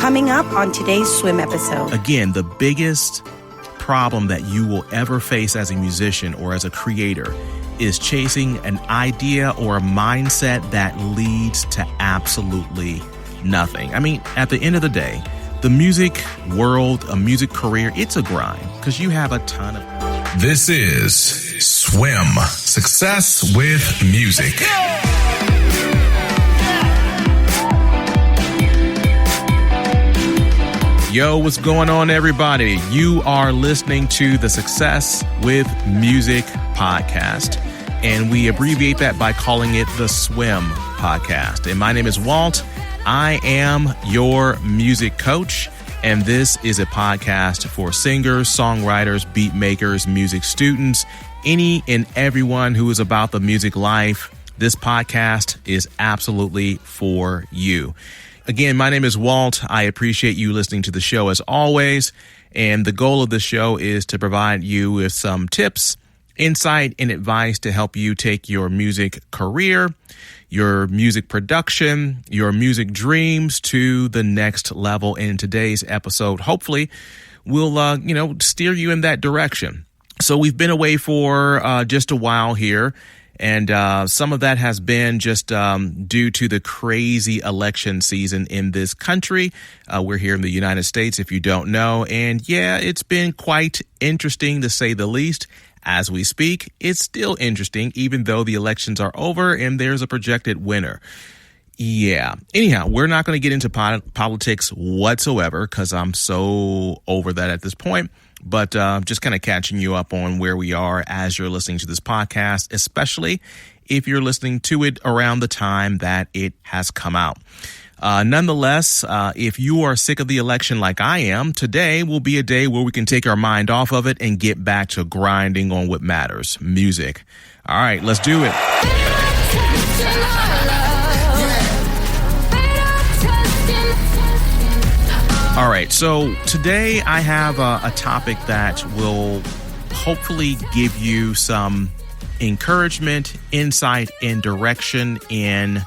coming up on today's swim episode. Again, the biggest problem that you will ever face as a musician or as a creator is chasing an idea or a mindset that leads to absolutely nothing. I mean, at the end of the day, the music world, a music career, it's a grind because you have a ton of... This is Swim, Success with Music. Yo, what's going on, everybody? You are listening to the Success with Music podcast, and we abbreviate that by calling it the Swim podcast. And my name is Walt. I am your music coach, and this is a podcast for singers, songwriters, beat makers, music students, any and everyone who is about the music life. This podcast is absolutely for you. Again, my name is Walt. I appreciate you listening to the show as always. And the goal of the show is to provide you with some tips, insight, and advice to help you take your music career, your music production, your music dreams to the next level. In today's episode, hopefully, we'll steer you in that direction. So we've been away for just a while here. And some of that has been just due to the crazy election season in this country. We're here in the United States, if you don't know. And yeah, it's been quite interesting to say the least. As we speak, it's still interesting, even though the elections are over and there's a projected winner. Yeah. Anyhow, we're not going to get into politics whatsoever because I'm so over that at this point. But just kind of catching you up on where we are as you're listening to this podcast, especially if you're listening to it around the time that it has come out. Nonetheless, if you are sick of the election like I am, today will be a day where we can take our mind off of it and get back to grinding on what matters, music. All right, let's do it. All right, so today I have a topic that will hopefully give you some encouragement, insight, and direction in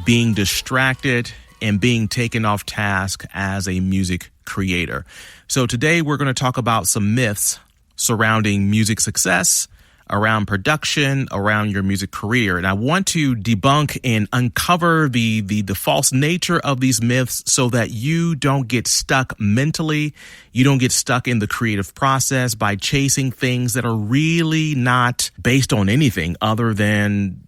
being distracted and being taken off task as a music creator. So today we're going to talk about some myths surrounding music success, around production, around your music career. And I want to debunk and uncover the false nature of these myths so that you don't get stuck mentally. You don't get stuck in the creative process by chasing things that are really not based on anything other than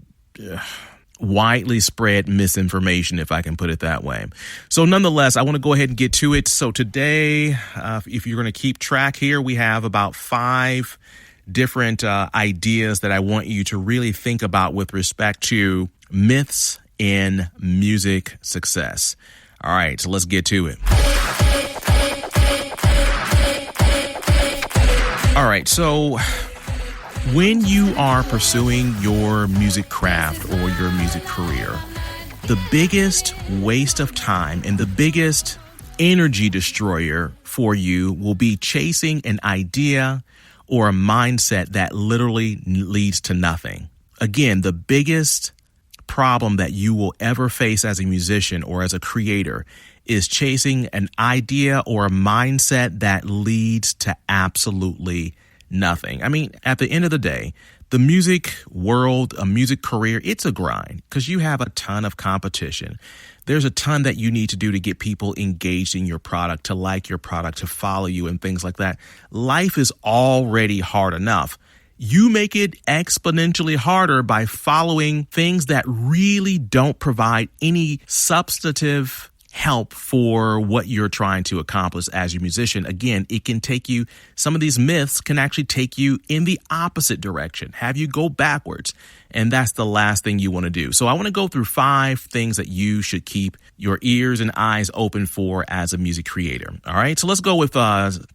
widely spread misinformation, if I can put it that way. So nonetheless, I want to go ahead and get to it. So today, if you're going to keep track here, we have about 5 different ideas that I want you to really think about with respect to myths in music success. All right, so let's get to it. All right, so when you are pursuing your music craft or your music career, the biggest waste of time and the biggest energy destroyer for you will be chasing an idea or a mindset that literally leads to nothing. Again, the biggest problem that you will ever face as a musician or as a creator is chasing an idea or a mindset that leads to absolutely nothing. I mean, at the end of the day, the music world, a music career, it's a grind because you have a ton of competition. There's a ton that you need to do to get people engaged in your product, to like your product, to follow you and things like that. Life is already hard enough. You make it exponentially harder by following things that really don't provide any substantive help for what you're trying to accomplish as a musician. Again, it can take you, some of these myths can actually take you in the opposite direction, have you go backwards. And that's the last thing you want to do. So I want to go through 5 things that you should keep your ears and eyes open for as a music creator. All right, so let's go with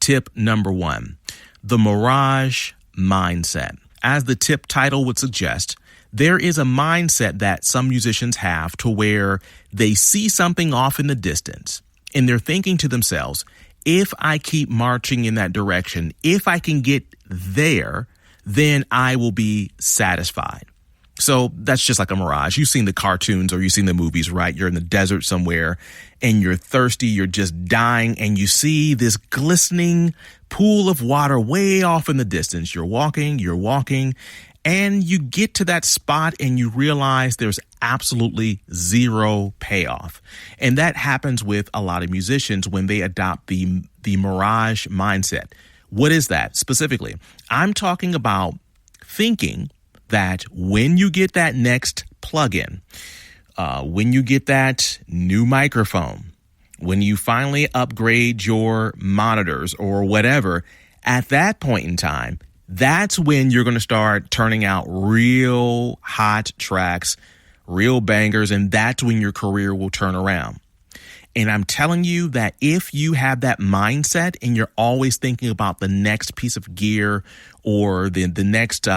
tip number 1, the Mirage Mindset. As the tip title would suggest, there is a mindset that some musicians have to where they see something off in the distance and they're thinking to themselves, if I keep marching in that direction, if I can get there, then I will be satisfied. So that's just like a mirage. You've seen the cartoons or you've seen the movies, right? You're in the desert somewhere and you're thirsty, you're just dying, and you see this glistening pool of water way off in the distance. You're walking, and you get to that spot and you realize there's absolutely zero payoff. And that happens with a lot of musicians when they adopt the Mirage mindset. What is that specifically? I'm talking about thinking that when you get that next plugin, when you get that new microphone, when you finally upgrade your monitors or whatever, at that point in time, that's when you're going to start turning out real hot tracks, real bangers, and that's when your career will turn around. And I'm telling you that if you have that mindset and you're always thinking about the next piece of gear or the next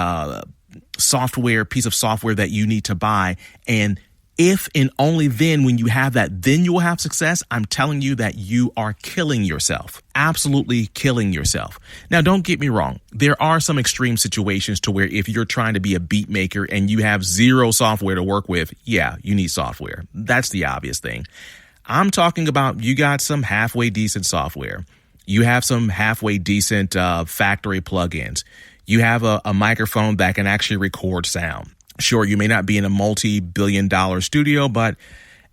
piece of software that you need to buy, and if and only then when you have that, then you will have success. I'm telling you that you are killing yourself, absolutely killing yourself. Now, don't get me wrong. There are some extreme situations to where if you're trying to be a beat maker and you have zero software to work with, yeah, you need software. That's the obvious thing. I'm talking about you got some halfway decent software. You have some halfway decent factory plugins. You have a microphone that can actually record sound. Sure, you may not be in a multi-billion-dollar studio, but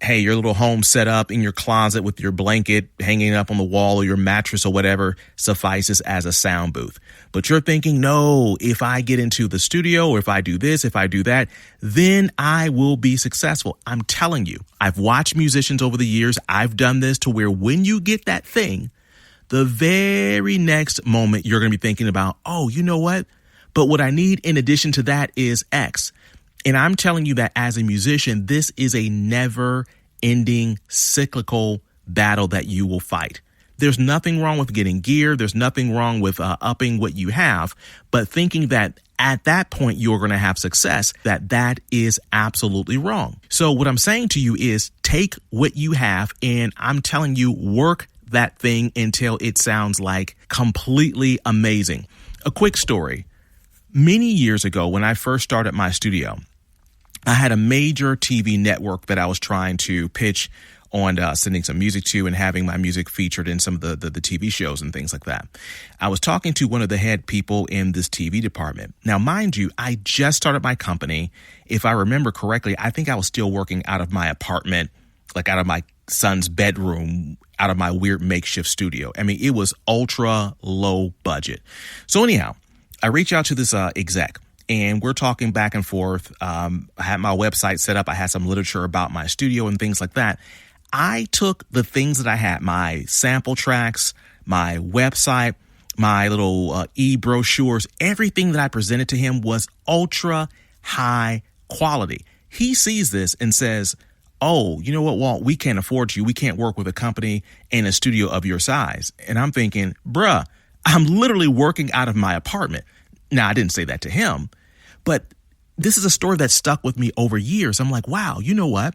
hey, your little home set up in your closet with your blanket hanging up on the wall or your mattress or whatever suffices as a sound booth. But you're thinking, no, if I get into the studio or if I do this, if I do that, then I will be successful. I'm telling you, I've watched musicians over the years. I've done this to where when you get that thing, the very next moment you're going to be thinking about, oh, you know what? But what I need in addition to that is X. And I'm telling you that as a musician, this is a never-ending cyclical battle that you will fight. There's nothing wrong with getting gear. There's nothing wrong with upping what you have. But thinking that at that point you're going to have success, that is absolutely wrong. So what I'm saying to you is take what you have and I'm telling you, work that thing until it sounds like completely amazing. A quick story. Many years ago, when I first started my studio, I had a major TV network that I was trying to pitch on sending some music to and having my music featured in some of the TV shows and things like that. I was talking to one of the head people in this TV department. Now, mind you, I just started my company. If I remember correctly, I think I was still working out of my apartment, like out of my son's bedroom, out of my weird makeshift studio. I mean, it was ultra low budget. So anyhow, I reach out to this exec. And we're talking back and forth. I had my website set up. I had some literature about my studio and things like that. I took the things that I had, my sample tracks, my website, my little e-brochures, everything that I presented to him was ultra high quality. He sees this and says, oh, you know what, Walt, we can't afford you. We can't work with a company in a studio of your size. And I'm thinking, bruh, I'm literally working out of my apartment. Now, I didn't say that to him, but this is a story that stuck with me over years. I'm like, wow, you know what?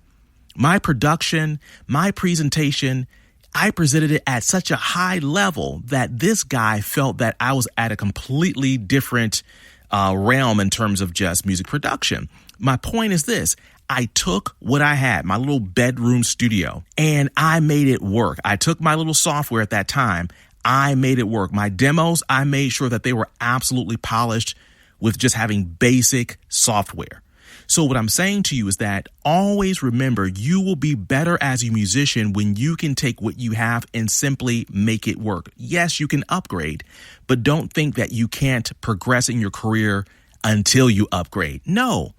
My production, my presentation, I presented it at such a high level that this guy felt that I was at a completely different realm in terms of just music production. My point is this. I took what I had, my little bedroom studio, and I made it work. I took my little software at that time. I made it work. My demos, I made sure that they were absolutely polished with just having basic software. So what I'm saying to you is that always remember you will be better as a musician when you can take what you have and simply make it work. Yes, you can upgrade, but don't think that you can't progress in your career until you upgrade. No,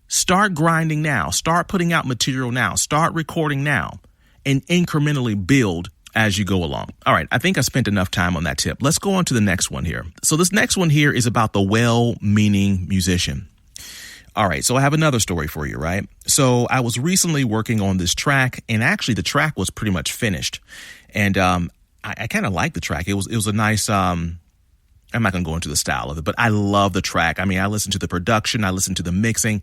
start grinding now. Start putting out material now. Start recording now and incrementally build as you go along. All right, I think I spent enough time on that tip. Let's go on to the next one here. So this next one here is about the well-meaning musician. All right, so I have another story for you, right? So I was recently working on this track, and actually the track was pretty much finished. And I kind of liked the track. It was a nice, I'm not going to go into the style of it, but I love the track. I mean, I listened to the production, I listened to the mixing.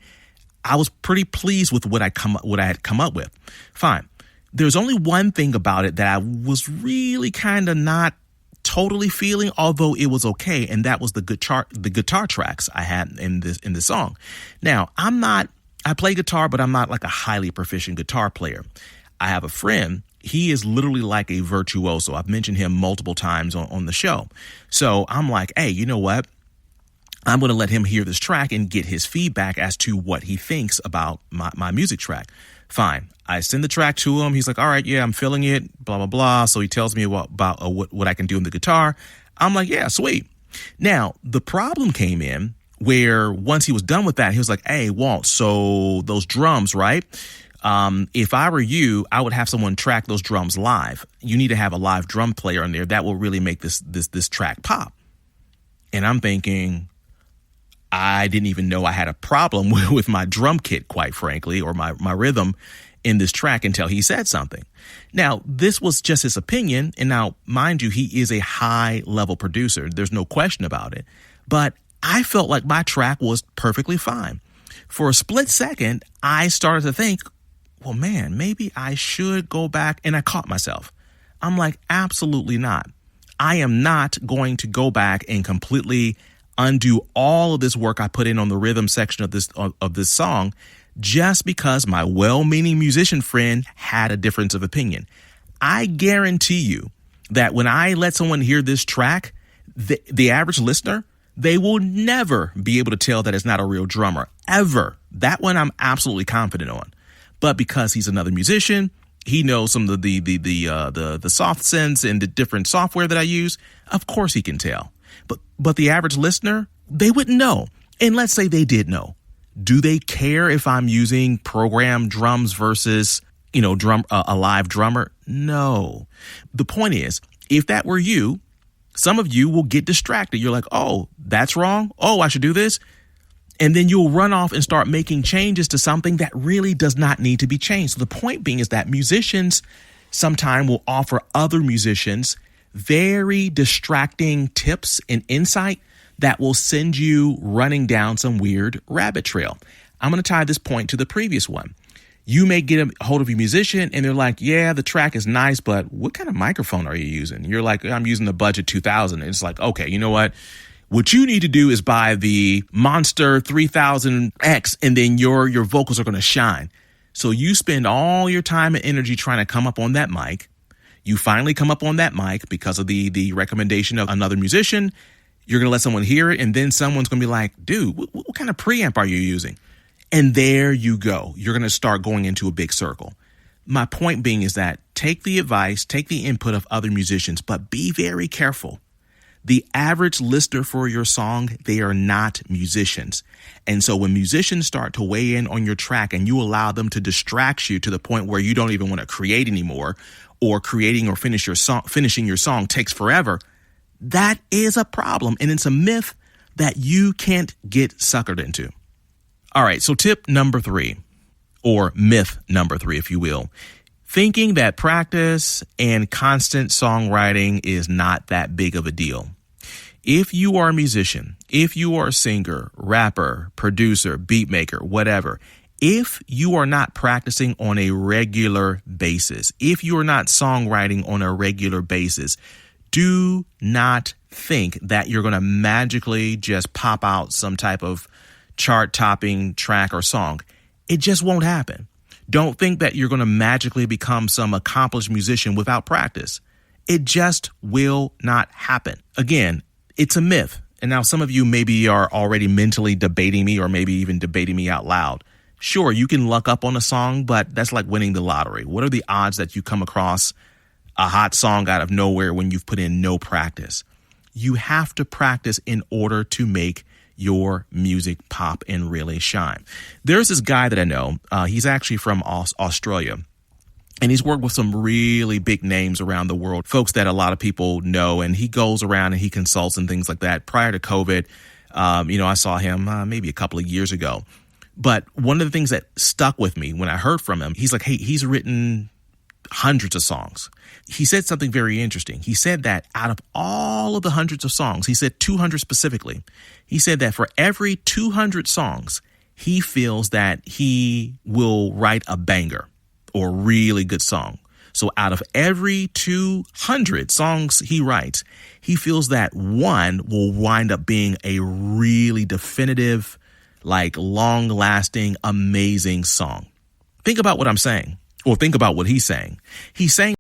I was pretty pleased with what I had come up with. Fine. There's only one thing about it that I was really kind of not totally feeling, although it was okay. And that was the guitar tracks I had in this song. Now, I play guitar, but I'm not like a highly proficient guitar player. I have a friend. He is literally like a virtuoso. I've mentioned him multiple times on the show. So I'm like, hey, you know what? I'm going to let him hear this track and get his feedback as to what he thinks about my music track. Fine. I send the track to him. He's like, all right, yeah, I'm feeling it, blah, blah, blah. So he tells me about what I can do in the guitar. I'm like, yeah, sweet. Now, the problem came in where once he was done with that, he was like, hey, Walt, so those drums, right? If I were you, I would have someone track those drums live. You need to have a live drum player in there. That will really make this track pop. And I'm thinking, I didn't even know I had a problem with my drum kit, quite frankly, or my rhythm in this track until he said something. Now, this was just his opinion. And now, mind you, he is a high-level producer. There's no question about it. But I felt like my track was perfectly fine. For a split second, I started to think, well, man, maybe I should go back. And I caught myself. I'm like, absolutely not. I am not going to go back and completely undo all of this work I put in on the rhythm section of this song just because my well-meaning musician friend had a difference of opinion. I guarantee you that when I let someone hear this track, the average listener, they will never be able to tell that it's not a real drummer, ever. That one I'm absolutely confident on. But because he's another musician, he knows some of the soft synths and the different software that I use. Of course he can tell. But the average listener, they wouldn't know. And let's say they did know. Do they care if I'm using programmed drums versus, a live drummer? No. The point is, if that were you, some of you will get distracted. You're like, oh, that's wrong. Oh, I should do this. And then you'll run off and start making changes to something that really does not need to be changed. So the point being is that musicians sometimes will offer other musicians very distracting tips and insight that will send you running down some weird rabbit trail. I'm going to tie this point to the previous one. You may get a hold of a musician and they're like, yeah, the track is nice, but what kind of microphone are you using? You're like, I'm using the Budget 2000. And it's like, okay, you know what? What you need to do is buy the Monster 3000X and then your vocals are going to shine. So you spend all your time and energy trying to come up on that mic. You finally come up on that mic because of the recommendation of another musician. You're going to let someone hear it, and then someone's going to be like, dude, what kind of preamp are you using? And there you go. You're going to start going into a big circle. My point being is that take the advice, take the input of other musicians, but be very careful. The average listener for your song, they are not musicians. And so when musicians start to weigh in on your track and you allow them to distract you to the point where you don't even want to create anymore, or creating or finishing your song takes forever, that is a problem. And it's a myth that you can't get suckered into. All right. So tip number 3, or myth number 3, if you will, thinking that practice and constant songwriting is not that big of a deal. If you are a musician, if you are a singer, rapper, producer, beat maker, whatever, if you are not practicing on a regular basis, if you are not songwriting on a regular basis, do not think that you're going to magically just pop out some type of chart-topping track or song. It just won't happen. Don't think that you're going to magically become some accomplished musician without practice. It just will not happen. Again, it's a myth. And now some of you maybe are already mentally debating me, or maybe even debating me out loud. Sure, you can luck up on a song, but that's like winning the lottery. What are the odds that you come across a hot song out of nowhere when you've put in no practice? You have to practice in order to make your music pop and really shine. There's this guy that I know. He's actually from Australia, and he's worked with some really big names around the world, folks that a lot of people know, and he goes around and he consults and things like that. Prior to COVID, I saw him maybe a couple of years ago. But one of the things that stuck with me when I heard from him, he's like, hey, he's written hundreds of songs. He said something very interesting. He said that out of all of the hundreds of songs, he said 200 specifically, he said that for every 200 songs, he feels that he will write a banger or really good song. So out of every 200 songs he writes, he feels that one will wind up being a really definitive, like long-lasting, amazing song. Think about what I'm saying, or think about what he's saying. He's saying